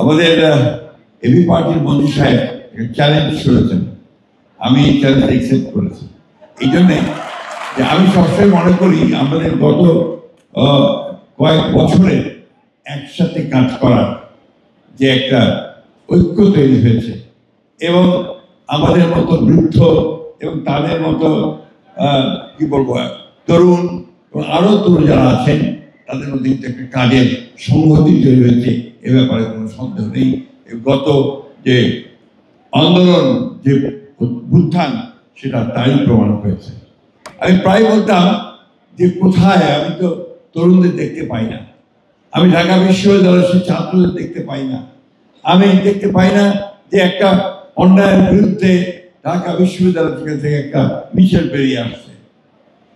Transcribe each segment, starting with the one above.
আমাদের এবি পার্টির মন্ত্রী সাহেব চ্যালেঞ্জ করেছেন, আমি এই চ্যালেঞ্জ অ্যাকসেপ্ট করেছি। এই জন্যে যে আমি সবসময় মনে করি আমাদের গত কয়েক বছরে একসাথে কাজ করার যে একটা ঐক্য তৈরি হয়েছে এবং আমাদের মতো বৃদ্ধ এবং তাদের মতো কি বলবো তরুণ এবং আরো তরুণ যারা আছেন তাদের মধ্যে একটা কাজের সংহতি তৈরি হয়েছে, এ ব্যাপারে কোনো সন্দেহ নেই। গত যে আন্দোলন যে উত্থান সেটা তাই প্রমাণ হয়েছে। আমি প্রায় বলতাম যে কোথায় আমি তো তরুণদের দেখতে পাই না, আমি ঢাকা বিশ্ববিদ্যালয়ের সেই ছাত্রদের দেখতে পাই না, আমি দেখতে পাই না যে একটা অন্যায়ের বিরুদ্ধে ঢাকা বিশ্ববিদ্যালয় থেকে একটা মিছিল বেরিয়ে আসছে।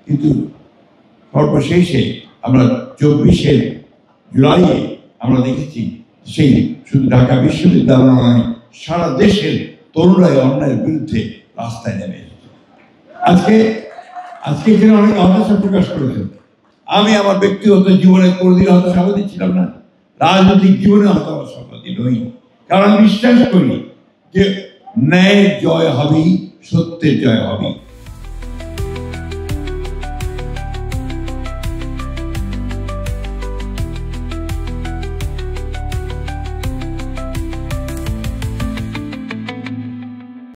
কিন্তু সর্বশেষে আমরা 24শে জুলাইয়ে আমরা দেখেছি সেই শুধু ঢাকা বিশ্ববিদ্যালয় নয়, সারা দেশের তরুণরাই অন্যায়ের বিরুদ্ধে রাস্তায় নেমে এসেছে। আজকে এখানে অনেক হতাশা প্রকাশ করেছেন। আমি আমার ব্যক্তিগত জীবনে কোনোদিন হতাশাবাদী ছিলাম না, রাজনৈতিক জীবনে হতাশাবাদী নই, কারণ বিশ্বাস করি যে ন্যায়ের জয় হবেই, সত্যের জয় হবেই।